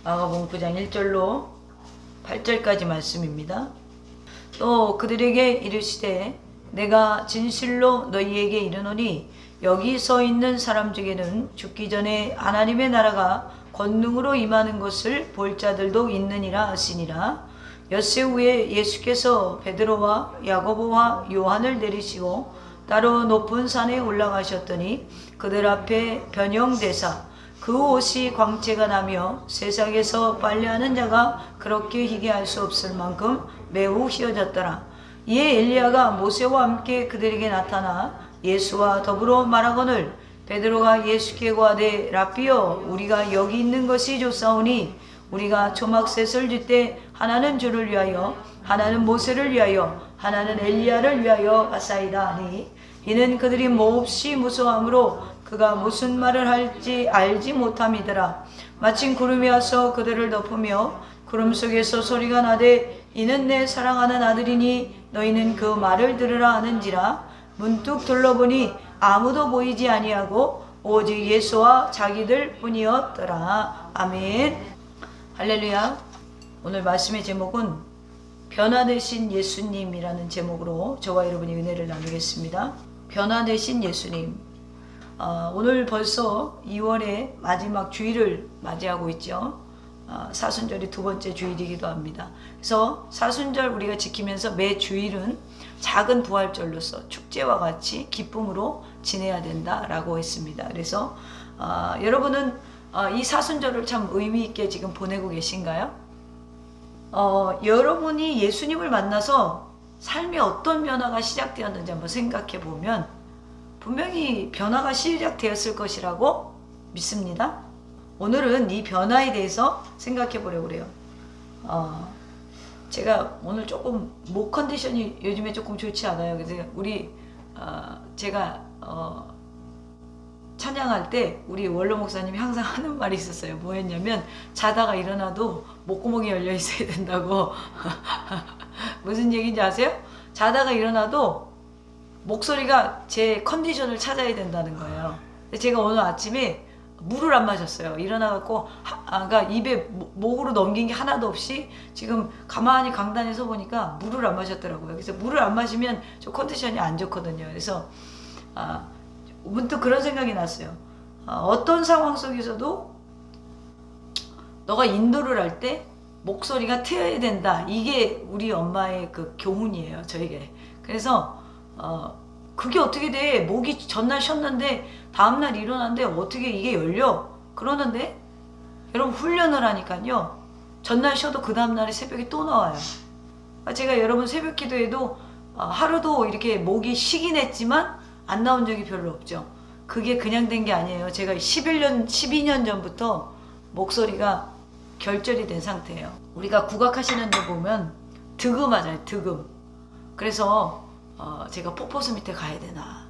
마가복음 9장 1절로 8절까지 말씀입니다. 또 그들에게 이르시되 내가 진실로 너희에게 이르노니 여기 서 있는 사람 중에는 죽기 전에 하나님의 나라가 권능으로 임하는 것을 볼 자들도 있느니라 하시니라. 엿새 후에 예수께서 베드로와 야고보와 요한을 내리시고 따로 높은 산에 올라가셨더니 그들 앞에 변형되사 그 옷이 광채가 나며 세상에서 빨래하는 자가 그렇게 희게 할 수 없을 만큼 매우 희어졌더라. 이에 엘리야가 모세와 함께 그들에게 나타나 예수와 더불어 말하거늘 베드로가 예수께 고하되 라삐여 우리가 여기 있는 것이 좋사오니 우리가 초막셋을 짓되 하나는 주를 위하여 하나는 모세를 위하여 하나는 엘리야를 위하여 하사이다 하니 이는 그들이 몹시 무서워하므로 그가 무슨 말을 할지 알지 못함이더라. 마침 구름이 와서 그들을 덮으며 구름 속에서 소리가 나되 이는 내 사랑하는 아들이니 너희는 그 말을 들으라 하는지라. 문득 둘러보니 아무도 보이지 아니하고 오직 예수와 자기들 뿐이었더라. 아멘. 할렐루야. 오늘 말씀의 제목은 변화되신 예수님이라는 제목으로 저와 여러분이 은혜를 나누겠습니다. 변화되신 예수님. 오늘 벌써 2월의 마지막 주일을 맞이하고 있죠. 사순절이 두 번째 주일이기도 합니다. 그래서 사순절 우리가 지키면서 매 주일은 작은 부활절로서 축제와 같이 기쁨으로 지내야 된다라고 했습니다. 그래서 여러분은 이 사순절을 참 의미 있게 지금 보내고 계신가요? 여러분이 예수님을 만나서 삶에 어떤 변화가 시작되었는지 한번 생각해 보면 분명히 변화가 시작되었을 것이라고 믿습니다. 오늘은 이 변화에 대해서 생각해 보려고 그래요. 제가 오늘 조금 목 컨디션이 요즘에 조금 좋지 않아요. 그래서 제가 찬양할 때 우리 원로 목사님이 항상 하는 말이 있었어요. 뭐였냐면 자다가 일어나도 목구멍이 열려 있어야 된다고. 무슨 얘기인지 아세요? 자다가 일어나도 목소리가 제 컨디션을 찾아야 된다는 거예요. 제가 오늘 아침에 물을 안 마셨어요. 일어나갖고 그러니까 입에 목으로 넘긴 게 하나도 없이 지금 가만히 강단에서 보니까 물을 안 마셨더라고요. 그래서 물을 안 마시면 저 컨디션이 안 좋거든요. 그래서 문득 그런 생각이 났어요. 어떤 상황 속에서도 너가 인도를 할 때 목소리가 트여야 된다. 이게 우리 엄마의 그 교훈이에요, 저에게. 그래서 그게 어떻게 돼? 목이 전날 쉬었는데 다음날 일어났는데 어떻게 이게 열려? 그러는데 여러분 훈련을 하니까요. 전날 쉬어도 그 다음날에 새벽에 또 나와요. 제가 여러분 새벽 기도에도 하루도 이렇게 목이 쉬긴 했지만 안 나온 적이 별로 없죠. 그게 그냥 된 게 아니에요. 제가 12년 전부터 목소리가 결절이 된 상태예요. 우리가 국악하시는 데 보면 득음하잖아요. 득음. 그래서 제가 폭포수 밑에 가야 되나.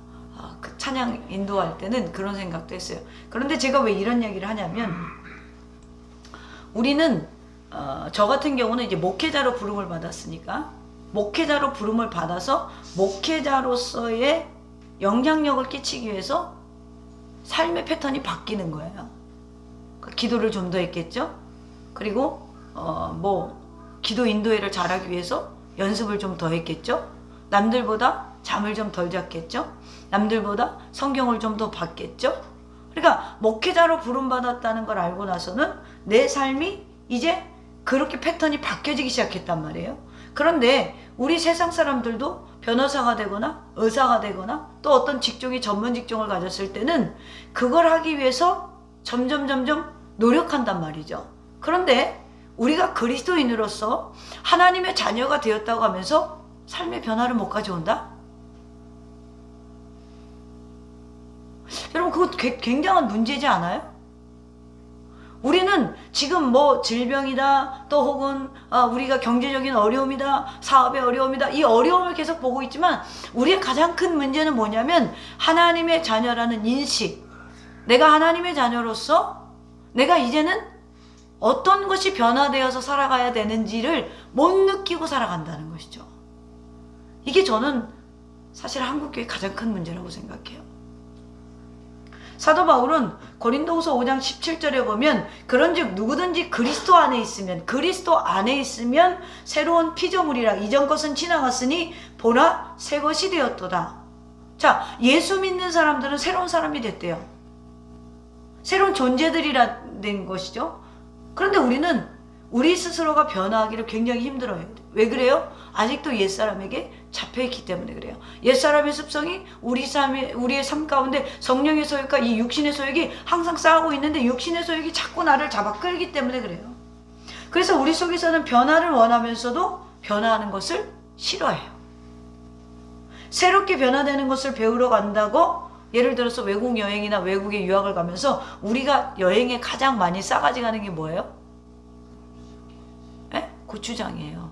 그 찬양 인도할 때는 그런 생각도 했어요. 그런데 제가 왜 이런 얘기를 하냐면 우리는 저 같은 경우는 이제 목회자로 부름을 받았으니까 목회자로 부름을 받아서 목회자로서의 영향력을 끼치기 위해서 삶의 패턴이 바뀌는 거예요. 기도를 좀 더 했겠죠. 그리고 기도 인도회를 잘하기 위해서 연습을 좀 더 했겠죠. 남들보다 잠을 좀 덜 잤겠죠. 남들보다 성경을 좀 더 봤겠죠. 그러니까 목회자로 부름받았다는 걸 알고 나서는 내 삶이 이제 그렇게 패턴이 바뀌어지기 시작했단 말이에요. 그런데 우리 세상 사람들도 변호사가 되거나 의사가 되거나 또 어떤 직종이 전문 직종을 가졌을 때는 그걸 하기 위해서 점점 노력한단 말이죠. 그런데 우리가 그리스도인으로서 하나님의 자녀가 되었다고 하면서 삶의 변화를 못 가져온다? 여러분 그거 굉장한 문제지 않아요? 우리는 지금 질병이다 또 혹은 우리가 경제적인 어려움이다 사업의 어려움이다 이 어려움을 계속 보고 있지만 우리의 가장 큰 문제는 뭐냐면 하나님의 자녀라는 인식. 내가 하나님의 자녀로서 내가 이제는 어떤 것이 변화되어서 살아가야 되는지를 못 느끼고 살아간다는 것이죠. 이게 저는 사실 한국교회의 가장 큰 문제라고 생각해요. 사도 바울은 고린도후서 5장 17절에 보면 그런즉 누구든지 그리스도 안에 있으면 새로운 피조물이라 이전 것은 지나갔으니 보라 새 것이 되었도다. 자, 예수 믿는 사람들은 새로운 사람이 됐대요. 새로운 존재들이라 된 것이죠. 그런데 우리는 우리 스스로가 변화하기를 굉장히 힘들어해요. 왜 그래요? 아직도 옛사람에게 잡혀있기 때문에 그래요. 옛사람의 습성이 우리의 삶 가운데 성령의 소욕과 이 육신의 소욕이 항상 싸우고 있는데 육신의 소욕이 자꾸 나를 잡아 끌기 때문에 그래요. 그래서 우리 속에서는 변화를 원하면서도 변화하는 것을 싫어해요. 새롭게 변화되는 것을 배우러 간다고 예를 들어서 외국 여행이나 외국에 유학을 가면서 우리가 여행에 가장 많이 싸가지 가는 게 뭐예요? 고추장이에요.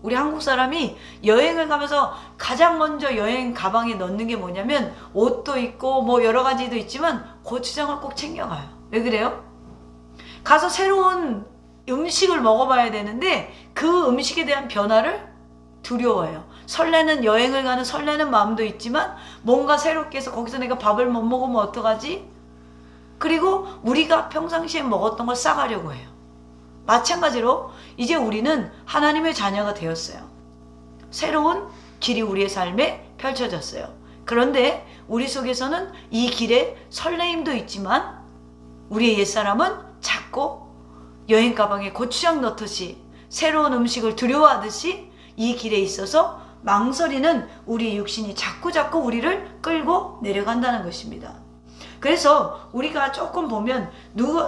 우리 한국 사람이 여행을 가면서 가장 먼저 여행 가방에 넣는 게 뭐냐면 옷도 있고 뭐 여러 가지도 있지만 고추장을 꼭 챙겨가요. 왜 그래요? 가서 새로운 음식을 먹어봐야 되는데 그 음식에 대한 변화를 두려워해요. 설레는 여행을 가는 설레는 마음도 있지만 뭔가 새롭게 해서 거기서 내가 밥을 못 먹으면 어떡하지? 그리고 우리가 평상시에 먹었던 걸 싸가려고 해요. 마찬가지로 이제 우리는 하나님의 자녀가 되었어요. 새로운 길이 우리의 삶에 펼쳐졌어요. 그런데 우리 속에서는 이 길에 설레임도 있지만 우리의 옛사람은 자꾸 여행 가방에 고추장 넣듯이 새로운 음식을 두려워하듯이 이 길에 있어서 망설이는 우리 육신이 자꾸 우리를 끌고 내려간다는 것입니다. 그래서 우리가 조금 보면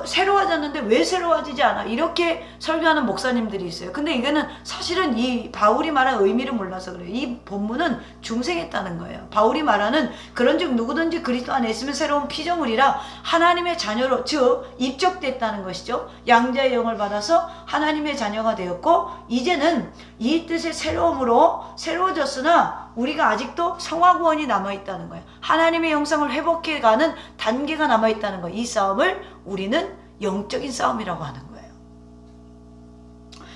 새로워졌는데 왜 새로워지지 않아? 이렇게 설교하는 목사님들이 있어요. 근데 이거는 사실은 이 바울이 말한 의미를 몰라서 그래요. 이 본문은 중생했다는 거예요. 바울이 말하는 그런즉 누구든지 그리스도 안에 있으면 새로운 피조물이라 하나님의 자녀로 즉 입적됐다는 것이죠. 양자의 영을 받아서 하나님의 자녀가 되었고 이제는 이 뜻의 새로움으로 새로워졌으나 우리가 아직도 성화구원이 남아있다는 거예요. 하나님의 형상을 회복해가는 단계가 남아있다는 거예요. 이 싸움을 우리는 영적인 싸움이라고 하는 거예요.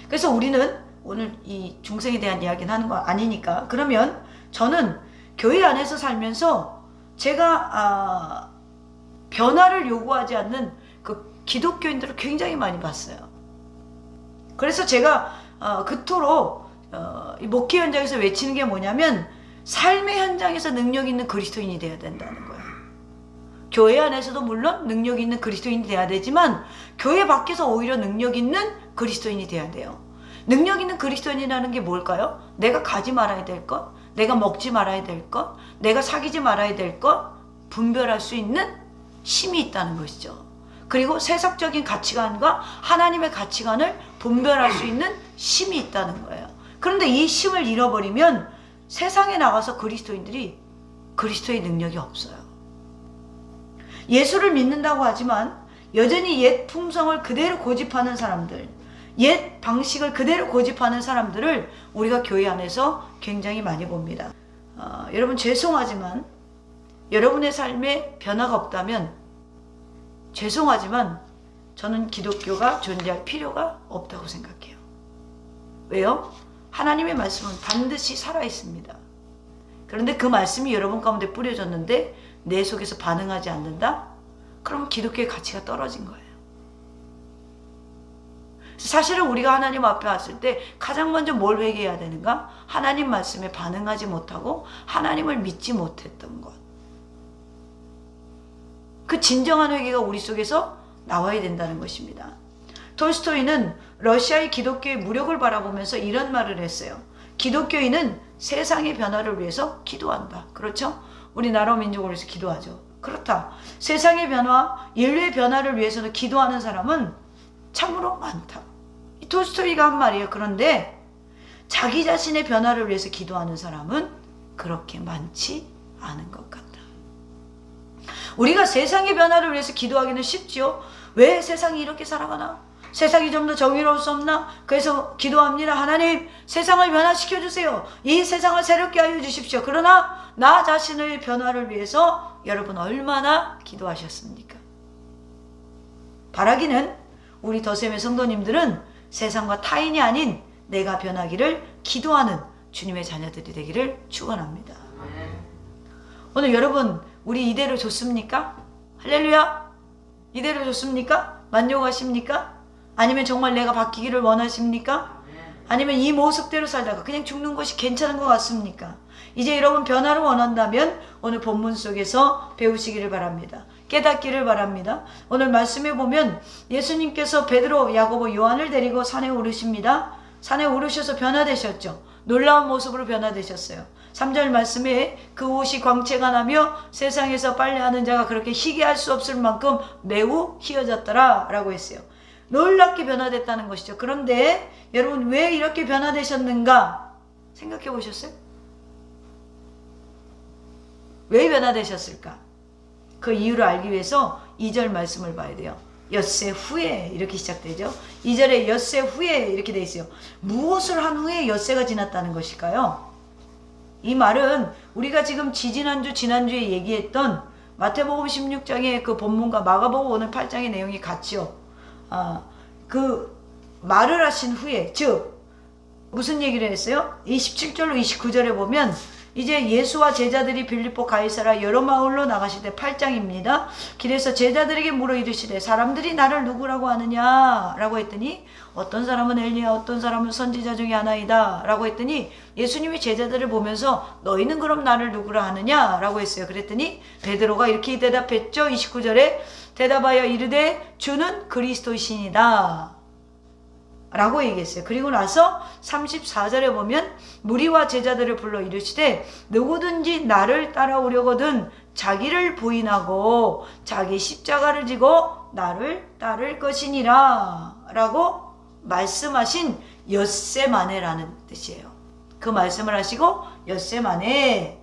그래서 우리는 오늘 이 중생에 대한 이야기는 하는 거 아니니까 그러면 저는 교회 안에서 살면서 제가 변화를 요구하지 않는 그 기독교인들을 굉장히 많이 봤어요. 그래서 제가 그토록 이 목회 현장에서 외치는 게 뭐냐면 삶의 현장에서 능력 있는 그리스도인이 돼야 된다는 거예요. 교회 안에서도 물론 능력 있는 그리스도인이 돼야 되지만 교회 밖에서 오히려 능력 있는 그리스도인이 돼야 돼요. 능력 있는 그리스도인이라는 게 뭘까요? 내가 가지 말아야 될 것, 내가 먹지 말아야 될 것, 내가 사귀지 말아야 될 것 분별할 수 있는 힘이 있다는 것이죠. 그리고 세속적인 가치관과 하나님의 가치관을 분별할 수 있는 힘이 있다는 거예요. 그런데 이 힘을 잃어버리면 세상에 나가서 그리스도인들이 그리스도의 능력이 없어요. 예수를 믿는다고 하지만 여전히 옛 품성을 그대로 고집하는 사람들, 옛 방식을 그대로 고집하는 사람들을 우리가 교회 안에서 굉장히 많이 봅니다. 여러분 죄송하지만 여러분의 삶에 변화가 없다면 죄송하지만 저는 기독교가 존재할 필요가 없다고 생각해요. 왜요? 하나님의 말씀은 반드시 살아있습니다. 그런데 그 말씀이 여러분 가운데 뿌려졌는데 내 속에서 반응하지 않는다? 그러면 기독교의 가치가 떨어진 거예요. 사실은 우리가 하나님 앞에 왔을 때 가장 먼저 뭘 회개해야 되는가? 하나님 말씀에 반응하지 못하고 하나님을 믿지 못했던 것. 그 진정한 회개가 우리 속에서 나와야 된다는 것입니다. 톨스토이는 러시아의 기독교의 무력을 바라보면서 이런 말을 했어요. 기독교인은 세상의 변화를 위해서 기도한다. 그렇죠? 우리 나라 민족을 위해서 기도하죠. 그렇다. 세상의 변화, 인류의 변화를 위해서는 기도하는 사람은 참으로 많다. 이 톨스토이가 한 말이에요. 그런데 자기 자신의 변화를 위해서 기도하는 사람은 그렇게 많지 않은 것 같다. 우리가 세상의 변화를 위해서 기도하기는 쉽지요. 왜 세상이 이렇게 살아가나? 세상이 좀 더 정의로울 수 없나? 그래서 기도합니다. 하나님, 세상을 변화시켜 주세요. 이 세상을 새롭게 하여 주십시오. 그러나 나 자신의 변화를 위해서 여러분 얼마나 기도하셨습니까? 바라기는 우리 더셈의 성도님들은 세상과 타인이 아닌 내가 변하기를 기도하는 주님의 자녀들이 되기를 축원합니다. 오늘 여러분 우리 이대로 좋습니까? 할렐루야. 이대로 좋습니까? 만족하십니까? 아니면 정말 내가 바뀌기를 원하십니까? 아니면 이 모습대로 살다가 그냥 죽는 것이 괜찮은 것 같습니까? 이제 여러분 변화를 원한다면 오늘 본문 속에서 배우시기를 바랍니다. 깨닫기를 바랍니다. 오늘 말씀에 보면 예수님께서 베드로, 야고보, 요한을 데리고 산에 오르십니다. 산에 오르셔서 변화되셨죠. 놀라운 모습으로 변화되셨어요. 3절 말씀에 그 옷이 광채가 나며 세상에서 빨래하는 자가 그렇게 희게 할 수 없을 만큼 매우 희어졌더라 라고 했어요. 놀랍게 변화됐다는 것이죠. 그런데 여러분 왜 이렇게 변화되셨는가 생각해 보셨어요? 왜 변화되셨을까? 그 이유를 알기 위해서 2절 말씀을 봐야 돼요. 엿새 후에 이렇게 시작되죠. 2절에 엿새 후에 이렇게 돼 있어요. 무엇을 한 후에 엿새가 지났다는 것일까요? 이 말은 우리가 지금 지난주에 얘기했던 마태복음 16장의 그 본문과 마가복음 오늘 8장의 내용이 같죠. 그 말을 하신 후에, 즉 무슨 얘기를 했어요? 27절로 29절에 보면 이제 예수와 제자들이 빌립보 가이사라 여러 마을로 나가실 때 8장입니다. 길에서 제자들에게 물어 이르시되 사람들이 나를 누구라고 하느냐 라고 했더니 어떤 사람은 엘리야 어떤 사람은 선지자 중에 하나이다 라고 했더니 예수님이 제자들을 보면서 너희는 그럼 나를 누구라 하느냐 라고 했어요. 그랬더니 베드로가 이렇게 대답했죠. 29절에 대답하여 이르되 주는 그리스도이시니다 라고 얘기했어요. 그리고 나서 34절에 보면 무리와 제자들을 불러 이르시되 누구든지 나를 따라오려거든 자기를 부인하고 자기 십자가를 지고 나를 따를 것이니라 라고 말씀하신 엿새 만에라는 뜻이에요. 그 말씀을 하시고 엿새 만에.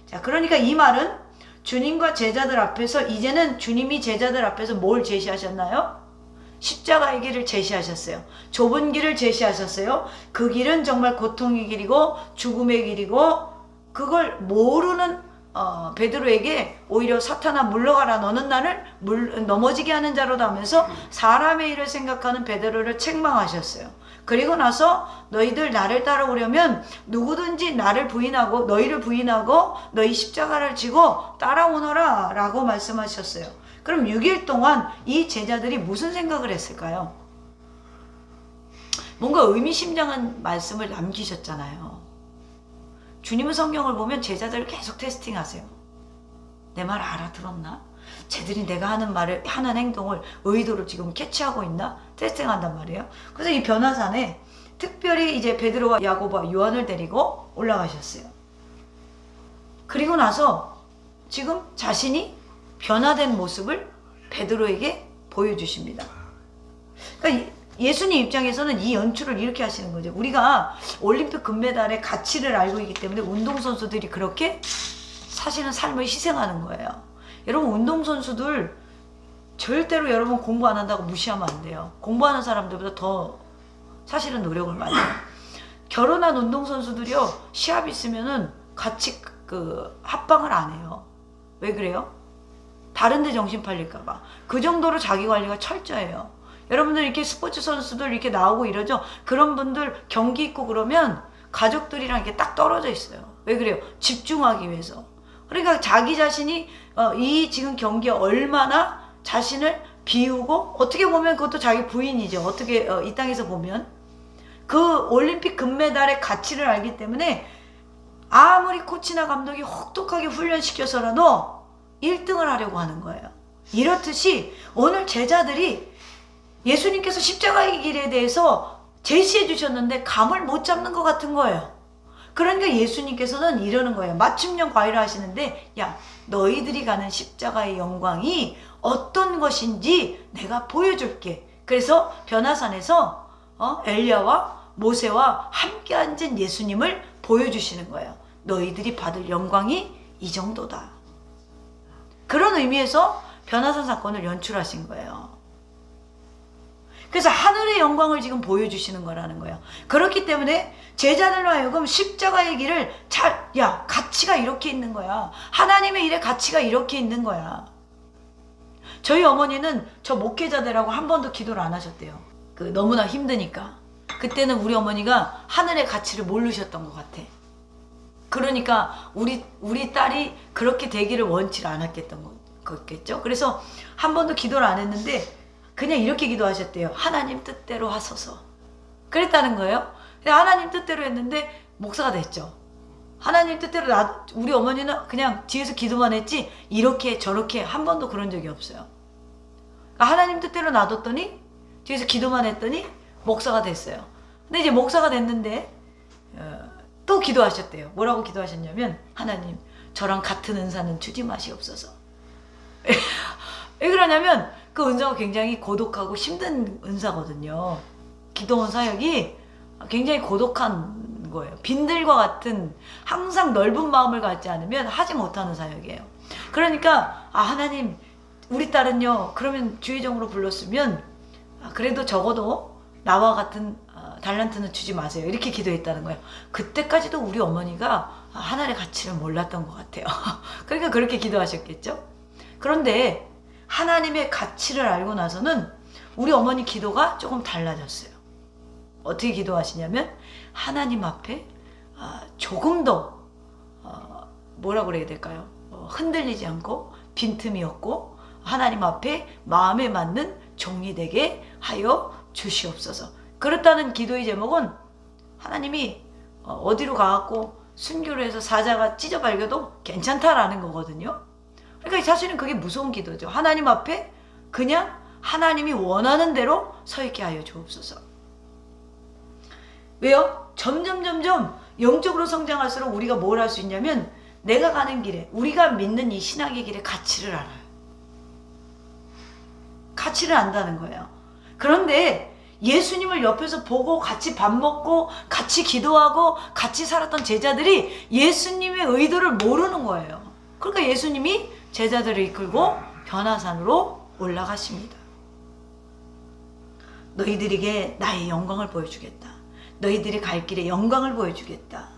자, 그러니까 이 말은 주님과 제자들 앞에서 이제는 주님이 제자들 앞에서 뭘 제시하셨나요? 십자가의 길을 제시하셨어요. 좁은 길을 제시하셨어요. 그 길은 정말 고통의 길이고 죽음의 길이고 그걸 모르는 베드로에게 오히려 사탄아 물러가라 너는 나를 넘어지게 하는 자로다 하면서 사람의 일을 생각하는 베드로를 책망하셨어요. 그리고 나서 너희들 나를 따라오려면 누구든지 나를 부인하고 너희를 부인하고 너희 십자가를 지고 따라오너라 라고 말씀하셨어요. 그럼 6일 동안 이 제자들이 무슨 생각을 했을까요? 뭔가 의미심장한 말씀을 남기셨잖아요. 주님은 성경을 보면 제자들을 계속 테스팅하세요. 내 말 알아들었나? 쟤들이 내가 하는 말을, 하는 행동을 의도로 지금 캐치하고 있나? 테스팅한단 말이에요. 그래서 이 변화산에 특별히 이제 베드로와 야고보와 요한을 데리고 올라가셨어요. 그리고 나서 지금 자신이 변화된 모습을 베드로에게 보여주십니다. 그러니까 예수님 입장에서는 이 연출을 이렇게 하시는 거죠. 우리가 올림픽 금메달의 가치를 알고 있기 때문에 운동선수들이 그렇게 사실은 삶을 희생하는 거예요. 여러분 운동선수들 절대로 여러분 공부 안 한다고 무시하면 안 돼요. 공부하는 사람들보다 더 사실은 노력을 많이 해요. 결혼한 운동선수들이요 시합 있으면은 같이 그 합방을 안 해요. 왜 그래요? 다른 데 정신 팔릴까봐. 그 정도로 자기 관리가 철저해요. 여러분들 이렇게 스포츠 선수들 이렇게 나오고 이러죠? 그런 분들 경기 있고 그러면 가족들이랑 이렇게 딱 떨어져 있어요. 왜 그래요? 집중하기 위해서. 그러니까 자기 자신이 이 지금 경기에 얼마나 자신을 비우고 어떻게 보면 그것도 자기 부인이죠. 어떻게 이 땅에서 보면. 그 올림픽 금메달의 가치를 알기 때문에 아무리 코치나 감독이 혹독하게 훈련시켜서라도 1등을 하려고 하는 거예요. 이렇듯이 오늘 제자들이 예수님께서 십자가의 길에 대해서 제시해 주셨는데 감을 못 잡는 것 같은 거예요. 그러니까 예수님께서는 이러는 거예요. 맞춤형 과외를 하시는데 야 너희들이 가는 십자가의 영광이 어떤 것인지 내가 보여줄게. 그래서 변화산에서 엘리야와 모세와 함께 앉은 예수님을 보여주시는 거예요. 너희들이 받을 영광이 이 정도다. 그런 의미에서 변화산 사건을 연출하신 거예요. 그래서 하늘의 영광을 지금 보여주시는 거라는 거예요. 그렇기 때문에 제자들로 하여금 십자가의 길을 가치가 이렇게 있는 거야. 하나님의 일에 가치가 이렇게 있는 거야. 저희 어머니는 저 목회자들하고 한 번도 기도를 안 하셨대요. 너무나 힘드니까. 그때는 우리 어머니가 하늘의 가치를 모르셨던 것 같아. 그러니까 우리 딸이 그렇게 되기를 원치 않았겠던 거겠죠. 그래서 한 번도 기도를 안 했는데 그냥 이렇게 기도하셨대요. 하나님 뜻대로 하소서. 그랬다는 거예요. 하나님 뜻대로 했는데 목사가 됐죠. 하나님 뜻대로 우리 어머니는 그냥 뒤에서 기도만 했지 이렇게 저렇게 한 번도 그런 적이 없어요. 그러니까 하나님 뜻대로 놔뒀더니 뒤에서 기도만 했더니 목사가 됐어요. 근데 이제 목사가 됐는데 또 기도하셨대요. 뭐라고 기도하셨냐면 하나님 저랑 같은 은사는 주지 마시옵소서. 왜 그러냐면 그 은사가 굉장히 고독하고 힘든 은사거든요. 기도원 사역이 굉장히 고독한 거예요. 빈들과 같은 항상 넓은 마음을 갖지 않으면 하지 못하는 사역이에요. 그러니까 하나님 우리 딸은요 그러면 주의종으로 불렀으면 그래도 적어도 나와 같은 달란트는 주지 마세요. 이렇게 기도했다는 거예요. 그때까지도 우리 어머니가 하나님의 가치를 몰랐던 것 같아요. 그러니까 그렇게 기도하셨겠죠. 그런데 하나님의 가치를 알고 나서는 우리 어머니 기도가 조금 달라졌어요. 어떻게 기도하시냐면 하나님 앞에 조금 더 뭐라 그래야 될까요? 흔들리지 않고 빈틈이 없고 하나님 앞에 마음에 맞는 종이 되게 하여 주시옵소서. 그렇다는 기도의 제목은 하나님이 어디로 가갖고 순교를 해서 사자가 찢어발겨도 괜찮다라는 거거든요. 그러니까 사실은 그게 무서운 기도죠. 하나님 앞에 그냥 하나님이 원하는 대로 서 있게 하여 주옵소서. 왜요? 점점 영적으로 성장할수록 우리가 뭘 할 수 있냐면 내가 가는 길에 우리가 믿는 이 신앙의 길에 가치를 알아요. 가치를 안다는 거예요. 그런데 예수님을 옆에서 보고 같이 밥 먹고 같이 기도하고 같이 살았던 제자들이 예수님의 의도를 모르는 거예요. 그러니까 예수님이 제자들을 이끌고 변화산으로 올라가십니다. 너희들에게 나의 영광을 보여주겠다. 너희들이 갈 길에 영광을 보여주겠다.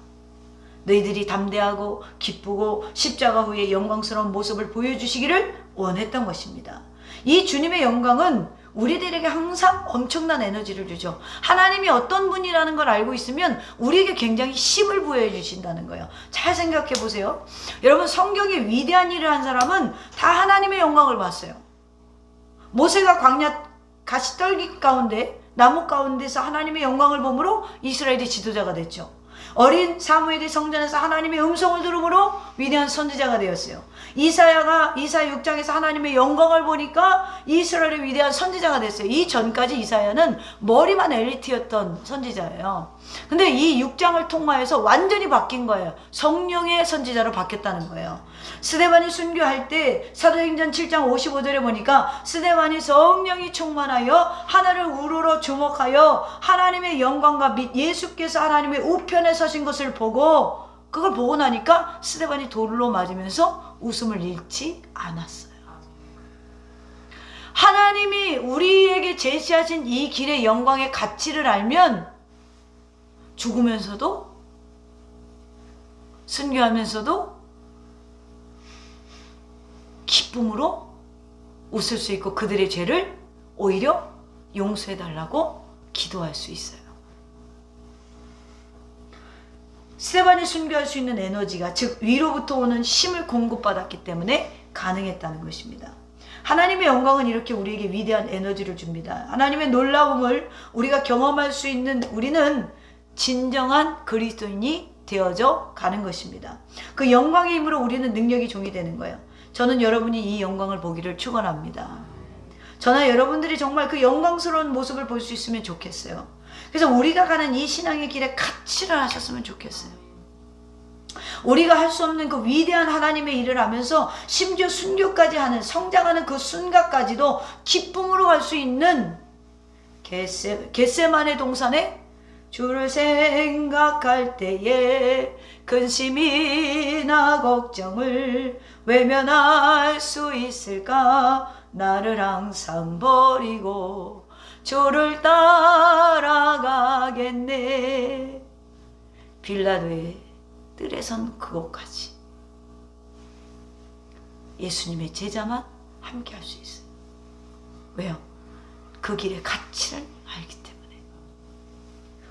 너희들이 담대하고 기쁘고 십자가 후에 영광스러운 모습을 보여주시기를 원했던 것입니다. 이 주님의 영광은 우리들에게 항상 엄청난 에너지를 주죠. 하나님이 어떤 분이라는 걸 알고 있으면 우리에게 굉장히 힘을 부여해 주신다는 거예요. 잘 생각해 보세요. 여러분 성경에 위대한 일을 한 사람은 다 하나님의 영광을 봤어요. 모세가 광야 가시떨기 가운데 나무 가운데서 하나님의 영광을 보므로 이스라엘의 지도자가 됐죠. 어린 사무엘이 성전에서 하나님의 음성을 들음으로 위대한 선지자가 되었어요. 이사야 6장에서 하나님의 영광을 보니까 이스라엘의 위대한 선지자가 됐어요. 이 전까지 이사야는 머리만 엘리트였던 선지자예요. 근데 이 6장을 통과해서 완전히 바뀐 거예요. 성령의 선지자로 바뀌었다는 거예요. 스데반이 순교할 때 사도행전 7장 55절에 보니까 스데반이 성령이 충만하여 하늘을 우러러 주목하여 하나님의 영광과 및 예수께서 하나님의 우편에 서신 것을 보고 그걸 보고 나니까 스데반이 돌로 맞으면서 웃음을 잃지 않았어요. 하나님이 우리에게 제시하신 이 길의 영광의 가치를 알면 죽으면서도 순교하면서도 기쁨으로 웃을 수 있고 그들의 죄를 오히려 용서해달라고 기도할 수 있어요. 스데반이 순교할 수 있는 에너지가 즉 위로부터 오는 힘을 공급받았기 때문에 가능했다는 것입니다. 하나님의 영광은 이렇게 우리에게 위대한 에너지를 줍니다. 하나님의 놀라움을 우리가 경험할 수 있는 우리는 진정한 그리스도인이 되어져 가는 것입니다. 그 영광의 힘으로 우리는 능력이 종이 되는 거예요. 저는 여러분이 이 영광을 보기를 축원합니다. 저나 여러분들이 정말 그 영광스러운 모습을 볼 수 있으면 좋겠어요. 그래서 우리가 가는 이 신앙의 길에 가치를 하셨으면 좋겠어요. 우리가 할 수 없는 그 위대한 하나님의 일을 하면서 심지어 순교까지 하는 성장하는 그 순간까지도 기쁨으로 갈 수 있는 겟세마네 동산에 주를 생각할 때에 근심이나 걱정을 외면할 수 있을까? 나를 항상 버리고 주를 따라가겠네. 빌라도의 뜰에선 그곳까지 예수님의 제자만 함께 할 수 있어요. 왜요? 그 길의 가치를 알기 때문에.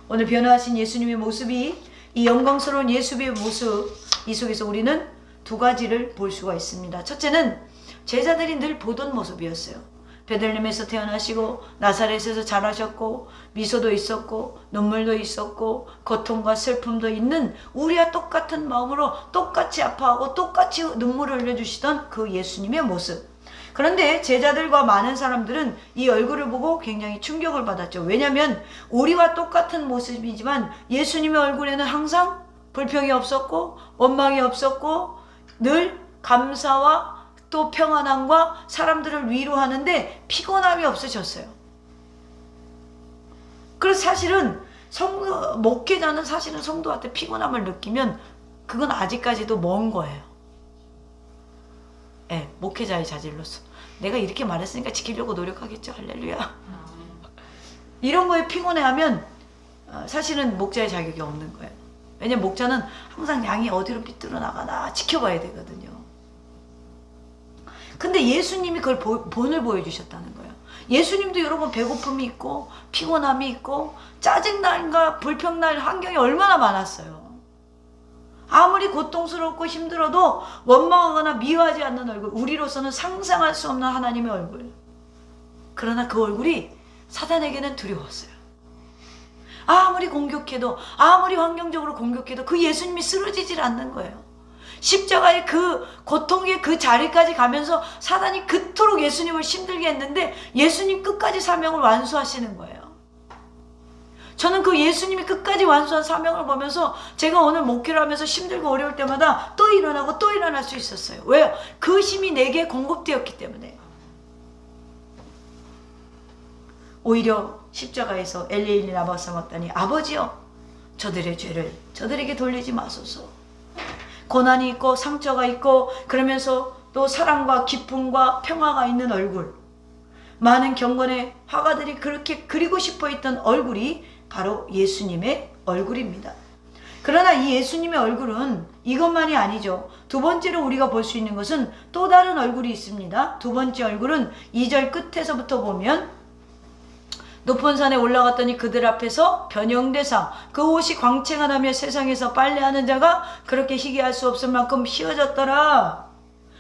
오늘 변화하신 예수님의 모습이 이 영광스러운 예수의 모습, 이 속에서 우리는 두 가지를 볼 수가 있습니다. 첫째는 제자들이 늘 보던 모습이었어요. 베들레헴에서 태어나시고 나사렛에서 자라셨고 미소도 있었고 눈물도 있었고 고통과 슬픔도 있는 우리와 똑같은 마음으로 똑같이 아파하고 똑같이 눈물을 흘려주시던 그 예수님의 모습. 그런데 제자들과 많은 사람들은 이 얼굴을 보고 굉장히 충격을 받았죠. 왜냐하면 우리와 똑같은 모습이지만 예수님의 얼굴에는 항상 불평이 없었고 원망이 없었고 늘 감사와 또 평안함과 사람들을 위로하는데 피곤함이 없으셨어요. 그래서 사실은 목회자는 사실은 성도한테 피곤함을 느끼면 그건 아직까지도 먼 거예요. 네, 목회자의 자질로서 내가 이렇게 말했으니까 지키려고 노력하겠죠. 할렐루야. 이런 거에 피곤해하면 사실은 목자의 자격이 없는 거예요. 왜냐면 목자는 항상 양이 어디로 삐뚤어 나가나 지켜봐야 되거든요. 근데 예수님이 그걸 본을 보여주셨다는 거예요. 예수님도 여러분 배고픔이 있고 피곤함이 있고 짜증날과 불평날 환경이 얼마나 많았어요. 아무리 고통스럽고 힘들어도 원망하거나 미워하지 않는 얼굴, 우리로서는 상상할 수 없는 하나님의 얼굴. 그러나 그 얼굴이 사단에게는 두려웠어요. 아무리 공격해도 아무리 환경적으로 공격해도 그 예수님이 쓰러지질 않는 거예요. 십자가의 그 고통의 그 자리까지 가면서 사단이 그토록 예수님을 힘들게 했는데 예수님 끝까지 사명을 완수하시는 거예요. 저는 그 예수님이 끝까지 완수한 사명을 보면서 제가 오늘 목회를 하면서 힘들고 어려울 때마다 또 일어나고 또 일어날 수 있었어요. 왜요? 그 힘이 내게 공급되었기 때문에. 오히려 십자가에서 엘레일리 라마사마다니 아버지여 저들의 죄를 저들에게 돌리지 마소서. 고난이 있고 상처가 있고 그러면서 또 사랑과 기쁨과 평화가 있는 얼굴, 많은 경건의 화가들이 그렇게 그리고 싶어 했던 얼굴이 바로 예수님의 얼굴입니다. 그러나 이 예수님의 얼굴은 이것만이 아니죠. 두 번째로 우리가 볼 수 있는 것은 또 다른 얼굴이 있습니다. 두 번째 얼굴은 2절 끝에서부터 보면 높은 산에 올라갔더니 그들 앞에서 변형되사 그 옷이 광채가 나며 세상에서 빨래하는 자가 그렇게 희귀할 수 없을 만큼 희어졌더라.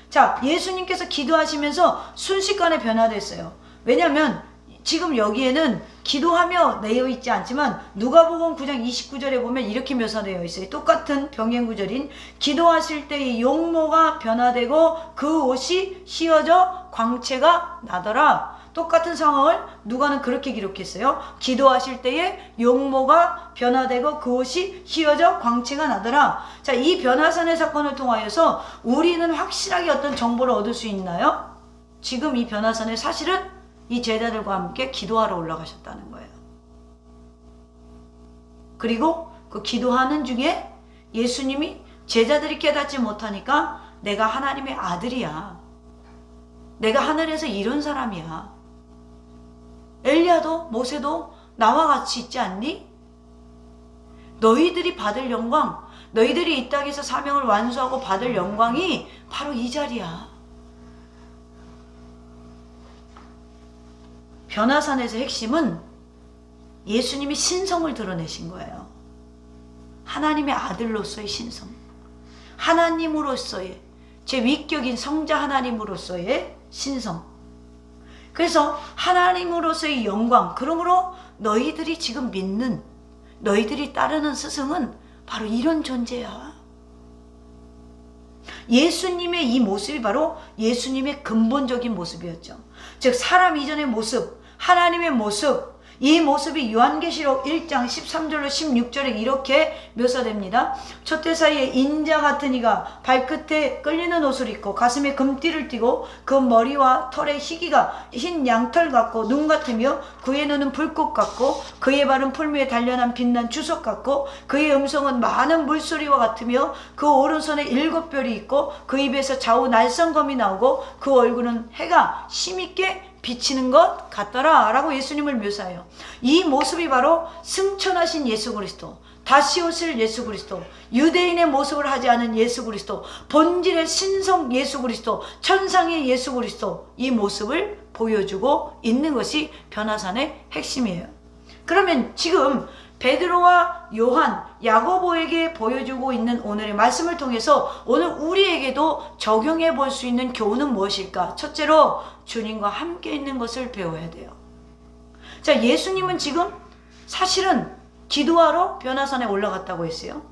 자, 예수님께서 기도하시면서 순식간에 변화됐어요. 왜냐하면 지금 여기에는 기도하며 내어 있지 않지만 누가복음 9장 29절에 보면 이렇게 묘사되어 있어요. 똑같은 병행 구절인 기도하실 때의 용모가 변화되고 그 옷이 휘어져 광채가 나더라. 똑같은 상황을 누가는 그렇게 기록했어요. 기도하실 때에 용모가 변화되고 그 옷이 휘어져 광채가 나더라. 자, 이 변화산의 사건을 통하여서 우리는 확실하게 어떤 정보를 얻을 수 있나요? 지금 이 변화산에 사실은 이 제자들과 함께 기도하러 올라가셨다는 거예요. 그리고 그 기도하는 중에 예수님이 제자들이 깨닫지 못하니까 내가 하나님의 아들이야. 내가 하늘에서 이룬 사람이야. 엘리야도 모세도 나와 같이 있지 않니? 너희들이 받을 영광, 너희들이 이 땅에서 사명을 완수하고 받을 영광이 바로 이 자리야. 변화산에서 핵심은 예수님이 신성을 드러내신 거예요. 하나님의 아들로서의 신성, 하나님으로서의 제 위격인 성자 하나님으로서의 신성. 그래서 하나님으로서의 영광, 그러므로 너희들이 지금 믿는, 너희들이 따르는 스승은 바로 이런 존재야. 예수님의 이 모습이 바로 예수님의 근본적인 모습이었죠. 즉 사람 이전의 모습, 하나님의 모습, 이 모습이 요한계시록 1장 13절로 16절에 이렇게 묘사됩니다. 촛대 사이에 인자 같은 이가 발끝에 끌리는 옷을 입고 가슴에 금띠를 띠고 그 머리와 털에 희기가 흰 양털 같고 눈 같으며 그의 눈은 불꽃 같고 그의 발은 풀무에 단련한 빛난 주석 같고 그의 음성은 많은 물소리와 같으며 그 오른손에 7별이 있고 그 입에서 좌우 날성검이 나오고 그 얼굴은 해가 힘있게 비치는 것 같더라 라고 예수님을 묘사해요. 이 모습이 바로 승천하신 예수 그리스도, 다시 오실 예수 그리스도, 유대인의 모습을 하지 않은 예수 그리스도, 본질의 신성 예수 그리스도, 천상의 예수 그리스도, 이 모습을 보여주고 있는 것이 변화산의 핵심이에요. 그러면 지금 베드로와 요한, 야고보에게 보여주고 있는 오늘의 말씀을 통해서 오늘 우리에게도 적용해 볼 수 있는 교훈은 무엇일까? 첫째로 주님과 함께 있는 것을 배워야 돼요. 자, 예수님은 지금 사실은 기도하러 변화산에 올라갔다고 했어요.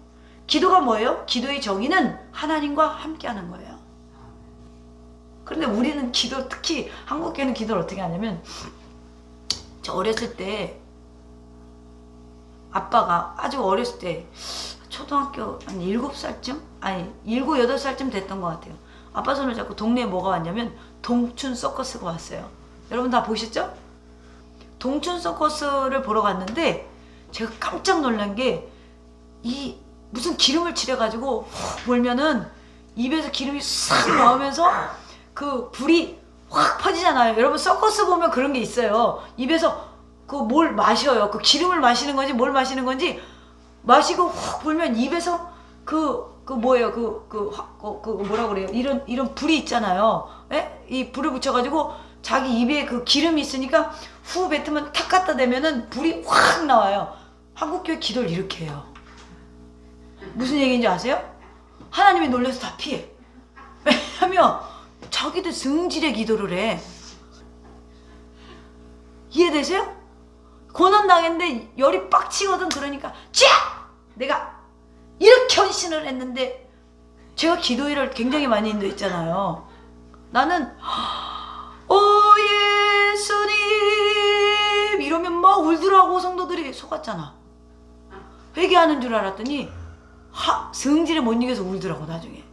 기도가 뭐예요? 기도의 정의는 하나님과 함께 하는 거예요. 그런데 우리는 기도, 특히 한국교회는 기도를 어떻게 하냐면, 저 어렸을 때 아빠가 아주 어렸을 때 초등학교 한 7살쯤? 아니 7, 8살쯤 됐던 것 같아요. 아빠 손을 잡고 동네에 뭐가 왔냐면 동춘 서커스가 왔어요. 여러분 다 보셨죠? 동춘 서커스를 보러 갔는데 제가 깜짝 놀란 게 이 무슨 기름을 칠해가지고 훅 몰면은 입에서 기름이 싹 나오면서 그 불이 확 퍼지잖아요. 여러분 서커스 보면 그런 게 있어요. 입에서 그 뭘 마셔요. 그 기름을 마시는 건지 뭘 마시는 건지 마시고 훅 불면 입에서 뭐예요? 뭐라 그래요? 이런 불이 있잖아요. 에? 이 불을 붙여가지고 자기 입에 그 기름이 있으니까 후 뱉으면 탁 갖다 대면은 불이 확 나와요. 한국교회 기도를 이렇게 해요. 무슨 얘기인지 아세요? 하나님이 놀라서 다 피해. 왜냐면 자기들 성질의 기도를 해. 이해되세요? 고난당했는데 열이 빡치거든. 그러니까 내가 이렇게 헌신을 했는데, 제가 기도회를 굉장히 많이 인도했잖아요. 나는 오 예수님 이러면 막 울더라고. 성도들이 속았잖아. 회개하는 줄 알았더니 성질에 못 이겨서 울더라고 나중에.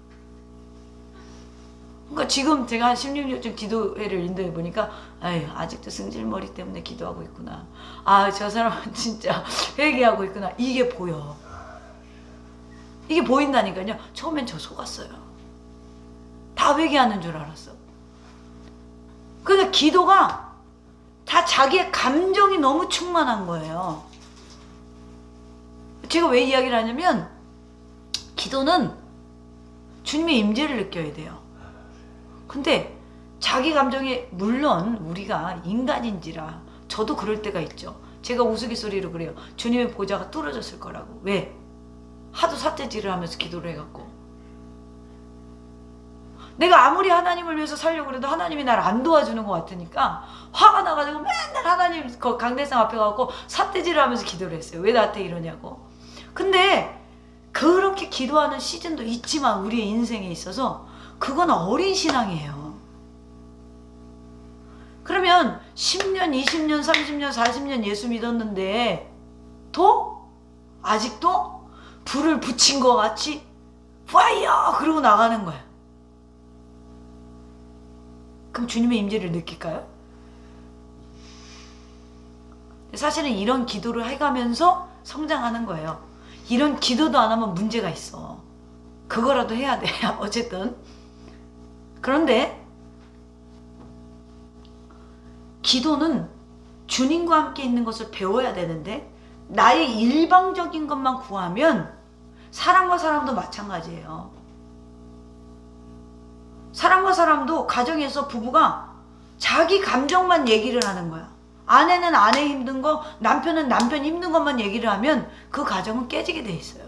그러니까 지금 제가 한 16년쯤 기도회를 인도해 보니까 아직도 승질머리 때문에 기도하고 있구나. 저 사람은 진짜 회개하고 있구나. 이게 보여. 이게 보인다니까요. 처음엔 저 속았어요. 다 회개하는 줄 알았어. 그러니까 기도가 다 자기의 감정이 너무 충만한 거예요. 제가 왜 이야기를 하냐면, 기도는 주님의 임재를 느껴야 돼요. 근데 자기 감정이, 물론 우리가 인간인지라 저도 그럴 때가 있죠. 제가 우스갯소리로 그래요. 주님의 보좌가 뚫어졌을 거라고. 왜? 하도 삿대질을 하면서 기도를 해갖고. 내가 아무리 하나님을 위해서 살려고 그래도 하나님이 나를 안 도와주는 것 같으니까 화가 나가지고 맨날 하나님 강대상 앞에 가고 삿대질을 하면서 기도를 했어요. 왜 나한테 이러냐고. 근데 그렇게 기도하는 시즌도 있지만 우리의 인생에 있어서 그건 어린 신앙이에요. 그러면 10년, 20년, 30년, 40년 예수 믿었는데 아직도 불을 붙인 것 같이 파이어! 그러고 나가는 거야. 그럼 주님의 임재를 느낄까요? 사실은 이런 기도를 해가면서 성장하는 거예요. 이런 기도도 안 하면 문제가 있어. 그거라도 해야 돼. 어쨌든. 그런데 기도는 주님과 함께 있는 것을 배워야 되는데, 나의 일방적인 것만 구하면 사람과 사람도 마찬가지예요. 사람과 사람도 가정에서 부부가 자기 감정만 얘기를 하는 거야. 아내는 아내 힘든 거, 남편은 남편 힘든 것만 얘기를 하면 그 가정은 깨지게 돼 있어요.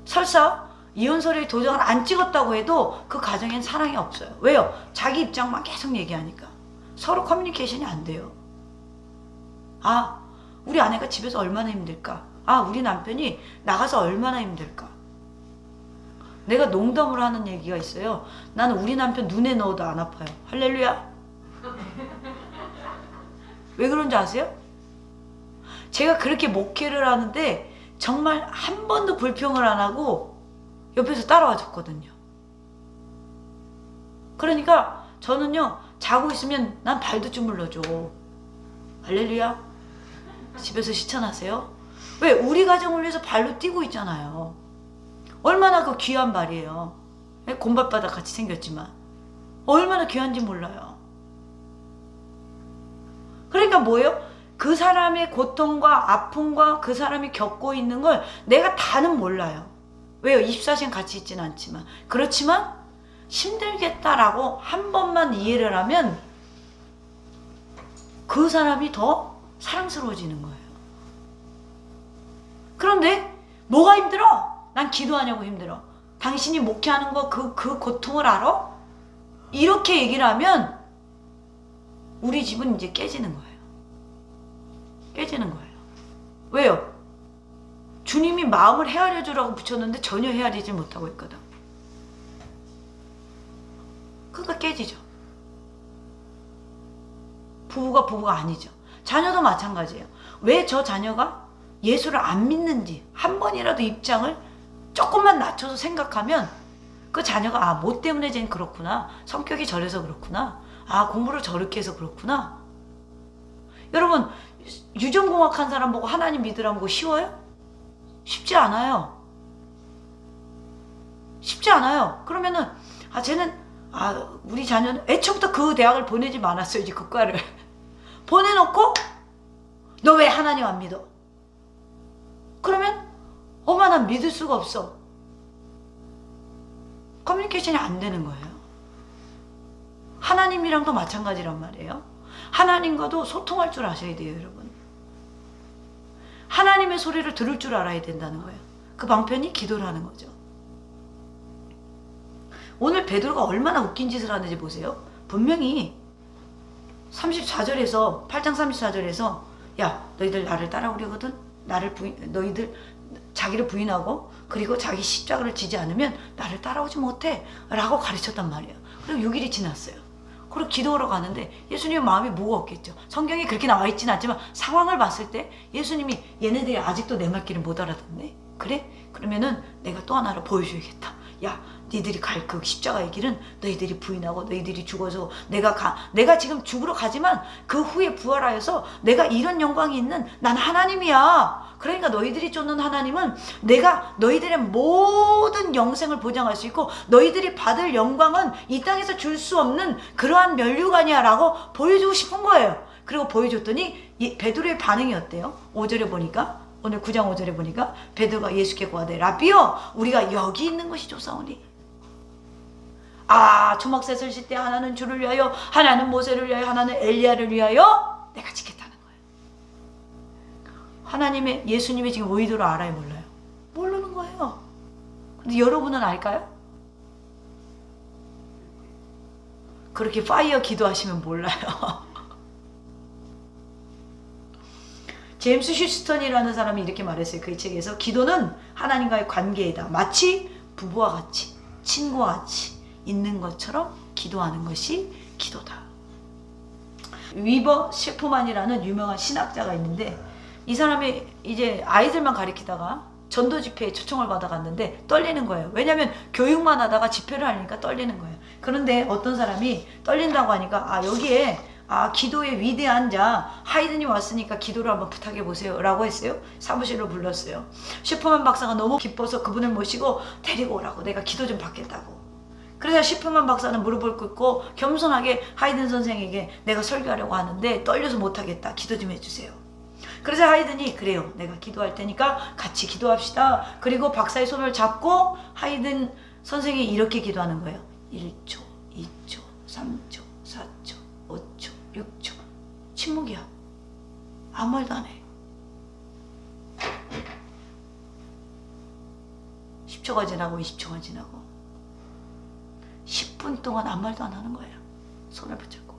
설사 이혼서류에 도장을 안 찍었다고 해도 그 가정엔 사랑이 없어요. 왜요? 자기 입장만 계속 얘기하니까. 서로 커뮤니케이션이 안 돼요. 우리 아내가 집에서 얼마나 힘들까? 우리 남편이 나가서 얼마나 힘들까? 내가 농담으로 하는 얘기가 있어요. 나는 우리 남편 눈에 넣어도 안 아파요. 할렐루야. 왜 그런지 아세요? 제가 그렇게 목회를 하는데 정말 한 번도 불평을 안 하고 옆에서 따라와 줬거든요. 그러니까 저는요, 자고 있으면 난 발도 주물러줘. 할렐루야. 집에서 실천하세요. 왜? 우리 가정을 위해서 발로 뛰고 있잖아요. 얼마나 그 귀한 발이에요. 곰발바닥 같이 생겼지만 얼마나 귀한지 몰라요. 그러니까 뭐예요? 그 사람의 고통과 아픔과 그 사람이 겪고 있는 걸 내가 다는 몰라요. 왜요? 24시간 같이 있지는 않지만. 그렇지만 힘들겠다라고 한 번만 이해를 하면 그 사람이 더 사랑스러워지는 거예요. 그런데 뭐가 힘들어? 난 기도하냐고 힘들어. 당신이 목회하는 거 그 고통을 알아? 이렇게 얘기를 하면 우리 집은 이제 깨지는 거예요. 깨지는 거예요. 왜요? 주님이 마음을 헤아려 주라고 붙였는데 전혀 헤아리지 못하고 있거든. 그러니까 깨지죠. 부부가 아니죠. 자녀도 마찬가지예요. 왜 저 자녀가 예수를 안 믿는지 한 번이라도 입장을 조금만 낮춰서 생각하면 그 자녀가 뭐 때문에 쟤는 그렇구나. 성격이 저래서 그렇구나. 공부를 저렇게 해서 그렇구나. 여러분, 유전공학한 사람 보고 하나님 믿으라는 거 쉬워요? 쉽지 않아요. 쉽지 않아요. 그러면은 쟤는 우리 자녀는 애초부터 그 대학을 보내지 말았어야지. 국가를 보내놓고 너 왜 하나님 안 믿어? 그러면 난 믿을 수가 없어. 커뮤니케이션이 안 되는 거예요. 하나님이랑도 마찬가지란 말이에요. 하나님과도 소통할 줄 아셔야 돼요, 여러분. 하나님의 소리를 들을 줄 알아야 된다는 거예요. 그 방편이 기도를 하는 거죠. 오늘 베드로가 얼마나 웃긴 짓을 하는지 보세요. 분명히 34절에서 8장 34절에서 야, 너희들 나를 따라오려거든. 너희들 자기를 부인하고 그리고 자기 십자가를 지지 않으면 나를 따라오지 못해 라고 가르쳤단 말이에요. 그리고 6일이 지났어요. 그리고 기도하러 가는데 예수님의 마음이 무거웠겠죠. 성경에 그렇게 나와 있지는 않지만 상황을 봤을 때 예수님이 얘네들이 아직도 내 말귀를 못 알아듣네. 그래? 그러면은 내가 또 하나를 보여줘야겠다. 야, 니들이 갈 그 십자가의 길은 너희들이 부인하고 너희들이 죽어서 내가 지금 죽으러 가지만 그 후에 부활하여서 내가 이런 영광이 있는 난 하나님이야. 그러니까 너희들이 쫓는 하나님은 내가 너희들의 모든 영생을 보장할 수 있고 너희들이 받을 영광은 이 땅에서 줄 수 없는 그러한 면류관이야 라고 보여주고 싶은 거예요. 그리고 보여줬더니 베드로의 반응이 어때요? 5절에 보니까, 오늘 9장 5절에 보니까 베드로가 예수께 고하되 라비여 우리가 여기 있는 것이 좋사오니. 초막셋을 칠 때 하나는 주를 위하여, 하나는 모세를 위하여, 하나는 엘리야를 위하여 내가 지켰다는 거예요. 예수님의 지금 의도를 알아요, 몰라요? 모르는 거예요. 근데 여러분은 알까요? 그렇게 파이어 기도하시면 몰라요. 제임스 휴스턴이라는 사람이 이렇게 말했어요. 그 책에서 기도는 하나님과의 관계이다. 마치 부부와 같이, 친구와 같이 있는 것처럼 기도하는 것이 기도다. 위버 셰프만이라는 유명한 신학자가 있는데 이 사람이 이제 아이들만 가리키다가 전도 집회에 초청을 받아갔는데 떨리는 거예요. 왜냐하면 교육만 하다가 집회를 하니까 떨리는 거예요. 그런데 어떤 사람이 떨린다고 하니까 여기에 기도의 위대한 자 하이든이 왔으니까 기도를 한번 부탁해 보세요 라고 했어요. 사무실로 불렀어요. 셰프만 박사가 너무 기뻐서 그분을 모시고 데리고 오라고, 내가 기도 좀 받겠다고. 그래서 셰프만 박사는 무릎을 꿇고 겸손하게 하이든 선생에게 내가 설교하려고 하는데 떨려서 못하겠다, 기도 좀 해주세요. 그래서 하이든이 그래요, 내가 기도할 테니까 같이 기도합시다. 그리고 박사의 손을 잡고 하이든 선생이 이렇게 기도하는 거예요. 1초, 2초, 3초, 4초, 5초, 6초. 침묵이야. 아무 말도 안 해. 10초가 지나고 20초가 지나고 10분 동안 아무 말도 안 하는 거예요. 손을 붙잡고.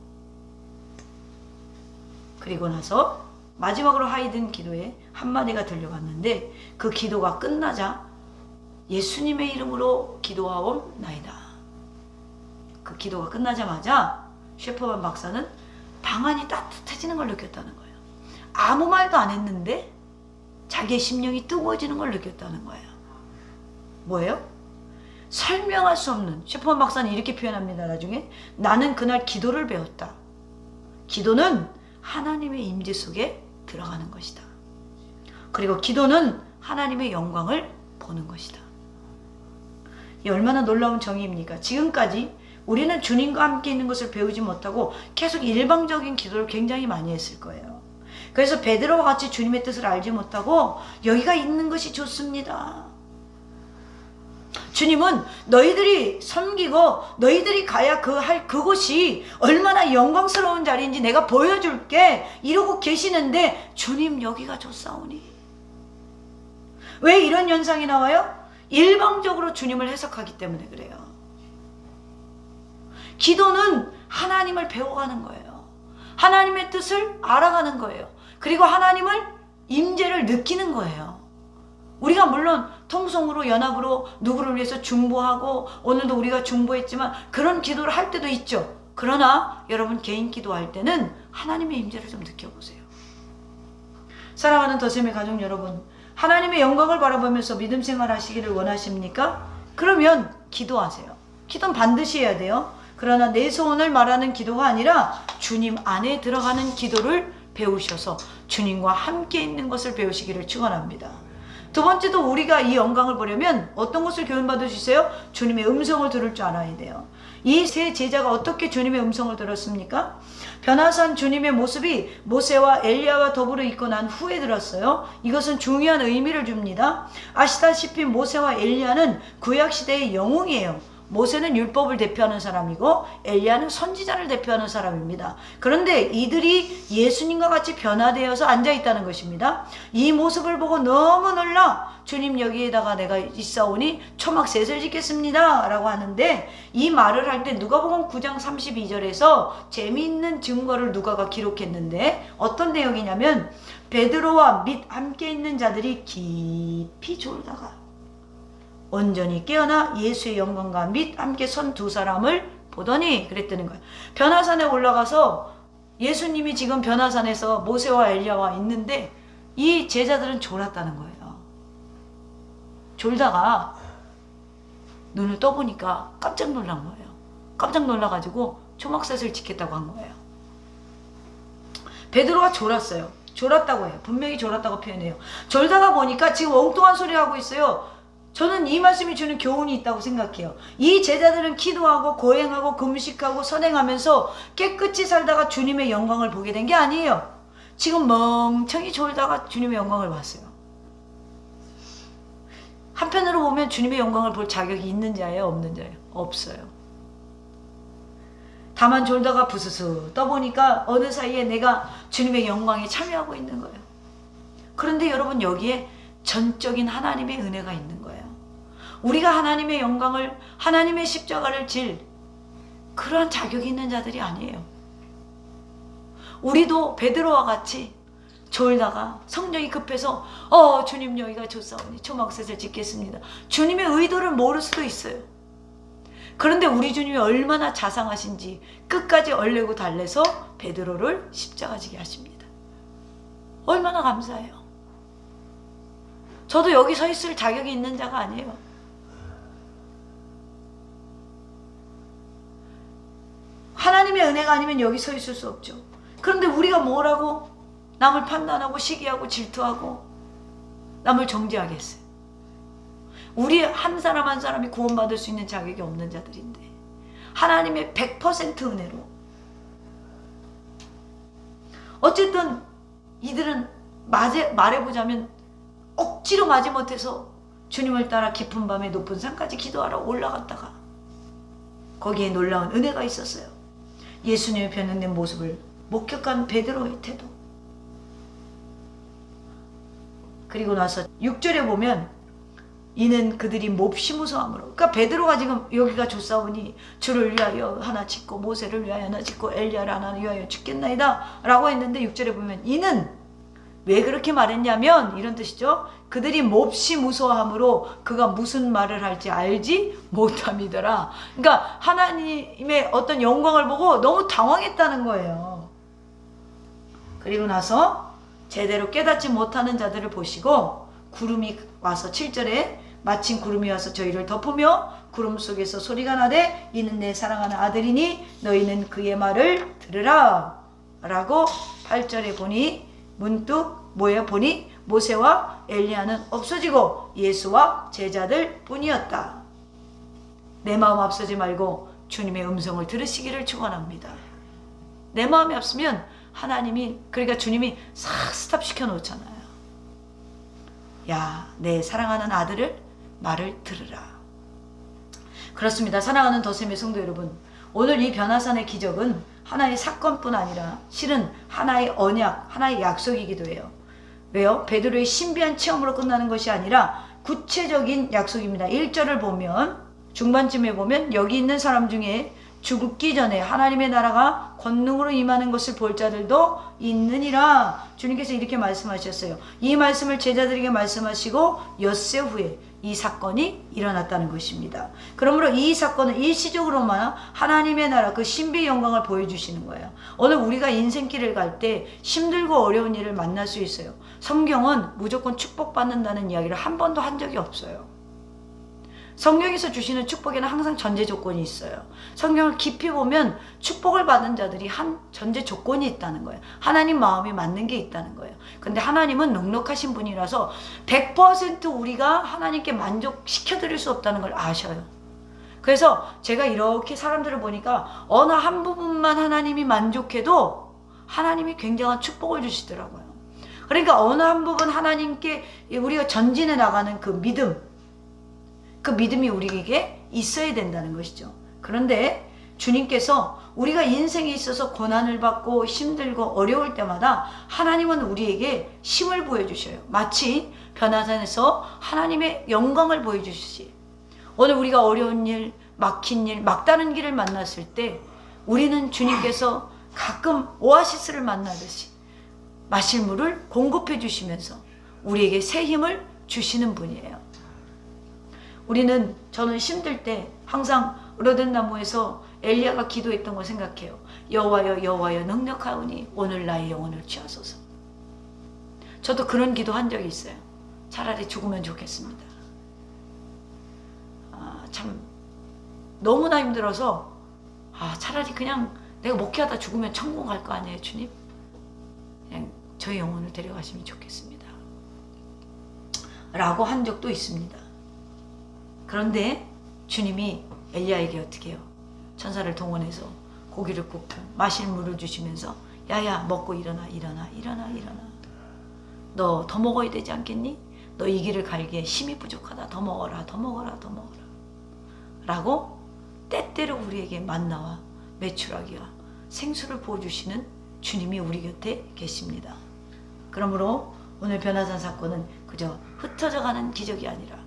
그리고 나서 마지막으로 하이든 기도에 한마디가 들려왔는데 그 기도가 끝나자 예수님의 이름으로 기도하옵나이다. 그 기도가 끝나자마자 셰퍼만 박사는 방안이 따뜻해지는 걸 느꼈다는 거예요. 아무 말도 안 했는데 자기의 심령이 뜨거워지는 걸 느꼈다는 거예요. 뭐예요? 설명할 수 없는, 셰퍼만 박사는 이렇게 표현합니다. 나중에 나는 그날 기도를 배웠다. 기도는 하나님의 임재 속에 들어가는 것이다. 그리고 기도는 하나님의 영광을 보는 것이다. 이 얼마나 놀라운 정의입니까? 지금까지 우리는 주님과 함께 있는 것을 배우지 못하고 계속 일방적인 기도를 굉장히 많이 했을 거예요. 그래서 베드로와 같이 주님의 뜻을 알지 못하고 여기가 있는 것이 좋습니다. 주님은 너희들이 섬기고 너희들이 가야 그곳이 얼마나 영광스러운 자리인지 내가 보여줄게 이러고 계시는데 주님 여기가 좋사오니. 왜 이런 현상이 나와요? 일방적으로 주님을 해석하기 때문에 그래요. 기도는 하나님을 배워가는 거예요. 하나님의 뜻을 알아가는 거예요. 그리고 하나님을 임재를 느끼는 거예요. 우리가 물론 통성으로 연합으로 누구를 위해서 중보하고 오늘도 우리가 중보했지만 그런 기도를 할 때도 있죠. 그러나 여러분 개인 기도할 때는 하나님의 임재를 좀 느껴보세요. 사랑하는 더셈의 가족 여러분, 하나님의 영광을 바라보면서 믿음 생활 하시기를 원하십니까? 그러면 기도하세요. 기도는 반드시 해야 돼요. 그러나 내 소원을 말하는 기도가 아니라 주님 안에 들어가는 기도를 배우셔서 주님과 함께 있는 것을 배우시기를 축원합니다. 두 번째도 우리가 이 영광을 보려면 어떤 것을 교훈받을 수 있어요? 주님의 음성을 들을 줄 알아야 돼요. 이 세 제자가 어떻게 주님의 음성을 들었습니까? 변화산 주님의 모습이 모세와 엘리야와 더불어 있고 난 후에 들었어요. 이것은 중요한 의미를 줍니다. 아시다시피 모세와 엘리야는 구약시대의 영웅이에요. 모세는 율법을 대표하는 사람이고 엘리야는 선지자를 대표하는 사람입니다. 그런데 이들이 예수님과 같이 변화되어서 앉아있다는 것입니다. 이 모습을 보고 너무 놀라 주님 여기에다가 내가 있사오니 초막셋을 짓겠습니다 라고 하는데, 이 말을 할 때 누가복음 9장 32절에서 재미있는 증거를 누가가 기록했는데 어떤 내용이냐면, 베드로와 및 함께 있는 자들이 깊이 졸다가 온전히 깨어나 예수의 영광과 및 함께 선 두 사람을 보더니 그랬다는 거예요. 변화산에 올라가서 예수님이 지금 변화산에서 모세와 엘리야와 있는데 이 제자들은 졸았다는 거예요. 졸다가 눈을 떠보니까 깜짝 놀란 거예요. 깜짝 놀라가지고 초막셋을 짓겠다고 한 거예요. 베드로가 졸았어요. 졸았다고 해요. 분명히 졸았다고 표현해요. 졸다가 보니까 지금 엉뚱한 소리 하고 있어요. 저는 이 말씀이 주는 교훈이 있다고 생각해요. 이 제자들은 기도하고 거행하고 금식하고 선행하면서 깨끗이 살다가 주님의 영광을 보게 된 게 아니에요. 지금 멍청이 졸다가 주님의 영광을 봤어요. 한편으로 보면 주님의 영광을 볼 자격이 있는 자예요, 없는 자예요? 없어요. 다만 졸다가 부스스 떠보니까 어느 사이에 내가 주님의 영광에 참여하고 있는 거예요. 그런데 여러분, 여기에 전적인 하나님의 은혜가 있는 거예요. 우리가 하나님의 영광을, 하나님의 십자가를 질 그러한 자격이 있는 자들이 아니에요. 우리도 베드로와 같이 졸다가 성령이 급해서 주님 여기가 좋사오니 초막셋을 짓겠습니다. 주님의 의도를 모를 수도 있어요. 그런데 우리 주님이 얼마나 자상하신지 끝까지 얼레고 달래서 베드로를 십자가 지게 하십니다. 얼마나 감사해요. 저도 여기 서 있을 자격이 있는 자가 아니에요. 하나님의 은혜가 아니면 여기 서 있을 수 없죠. 그런데 우리가 뭐라고 남을 판단하고 시기하고 질투하고 남을 정죄하게 했어요. 우리 한 사람 한 사람이 구원받을 수 있는 자격이 없는 자들인데 하나님의 100% 은혜로, 어쨌든 이들은 말해보자면 억지로 마지못해서 주님을 따라 깊은 밤에 높은 산까지 기도하러 올라갔다가 거기에 놀라운 은혜가 있었어요. 예수님의 변형된 모습을 목격한 베드로의 태도. 그리고 나서 6절에 보면 이는 그들이 몹시 무서함으로, 그러니까 베드로가 지금 여기가 좋사오니 주를 위하여 하나 짓고 모세를 위하여 하나 짓고 엘리야를 하나 위하여 죽겠나이다 라고 했는데 6절에 보면 이는 왜 그렇게 말했냐면 이런 뜻이죠. 그들이 몹시 무서워함으로 그가 무슨 말을 할지 알지 못함이더라. 그러니까 하나님의 어떤 영광을 보고 너무 당황했다는 거예요. 그리고 나서 제대로 깨닫지 못하는 자들을 보시고 구름이 와서 7절에 마침 구름이 와서 저희를 덮으며 구름 속에서 소리가 나되 이는 내 사랑하는 아들이니 너희는 그의 말을 들으라 라고 8절에 보니 문득 보니 모세와 엘리야는 없어지고 예수와 제자들 뿐이었다. 내 마음 앞서지 말고 주님의 음성을 들으시기를 축원합니다. 내 마음이 앞서면 하나님이, 그러니까 주님이 싹 스탑시켜 놓잖아요. 야, 내 사랑하는 아들을 말을 들으라. 그렇습니다. 사랑하는 더셈의 성도 여러분, 오늘 이 변화산의 기적은 하나의 사건뿐 아니라 실은 하나의 언약, 하나의 약속이기도 해요. 왜요? 베드로의 신비한 체험으로 끝나는 것이 아니라 구체적인 약속입니다. 1절을 보면 중반쯤에 보면 여기 있는 사람 중에 죽기 전에 하나님의 나라가 권능으로 임하는 것을 볼 자들도 있느니라. 주님께서 이렇게 말씀하셨어요. 이 말씀을 제자들에게 말씀하시고 엿새 후에 이 사건이 일어났다는 것입니다. 그러므로 이 사건은 일시적으로만 하나님의 나라 그 신비의 영광을 보여주시는 거예요. 오늘 우리가 인생길을 갈 때 힘들고 어려운 일을 만날 수 있어요. 성경은 무조건 축복받는다는 이야기를 한 번도 한 적이 없어요. 성경에서 주시는 축복에는 항상 전제 조건이 있어요. 성경을 깊이 보면 축복을 받은 자들이 한 전제 조건이 있다는 거예요. 하나님 마음이 맞는 게 있다는 거예요. 근데 하나님은 넉넉하신 분이라서 100% 우리가 하나님께 만족시켜 드릴 수 없다는 걸 아셔요. 그래서 제가 이렇게 사람들을 보니까 어느 한 부분만 하나님이 만족해도 하나님이 굉장한 축복을 주시더라고요. 그러니까 어느 한 부분 하나님께 우리가 전진해 나가는 그 믿음, 그 믿음이 우리에게 있어야 된다는 것이죠. 그런데 주님께서 우리가 인생에 있어서 고난을 받고 힘들고 어려울 때마다 하나님은 우리에게 힘을 보여주셔요. 마치 변화산에서 하나님의 영광을 보여주시지. 오늘 우리가 어려운 일, 막힌 일, 막다른 길을 만났을 때 우리는 주님께서 가끔 오아시스를 만나듯이 마실 물을 공급해 주시면서 우리에게 새 힘을 주시는 분이에요. 저는 힘들 때 항상 로덴나무에서 엘리야가 기도했던 거 생각해요. 여호와여 여호와여 능력하오니 오늘 나의 영혼을 취하소서. 저도 그런 기도 한 적이 있어요. 차라리 죽으면 좋겠습니다. 참 너무나 힘들어서 차라리 그냥 내가 목회하다 죽으면 천국 갈 거 아니에요, 주님? 그냥 저의 영혼을 데려가시면 좋겠습니다. 라고 한 적도 있습니다. 그런데 주님이 엘리야에게 어떻게 해요? 천사를 동원해서 고기를 굽고 마실 물을 주시면서 야야 먹고 일어나. 너 더 먹어야 되지 않겠니? 너 이 길을 갈기에 힘이 부족하다. 더 먹어라. 라고 때때로 우리에게 만나와 메추라기와 생수를 부어주시는 주님이 우리 곁에 계십니다. 그러므로 오늘 변화산 사건은 그저 흩어져가는 기적이 아니라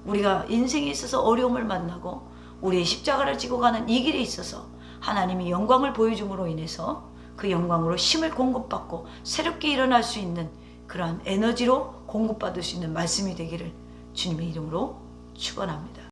우리가 인생에 있어서 어려움을 만나고 우리의 십자가를 지고 가는 이 길에 있어서 하나님이 영광을 보여줌으로 인해서 그 영광으로 힘을 공급받고 새롭게 일어날 수 있는 그러한 에너지로 공급받을 수 있는 말씀이 되기를 주님의 이름으로 축원합니다.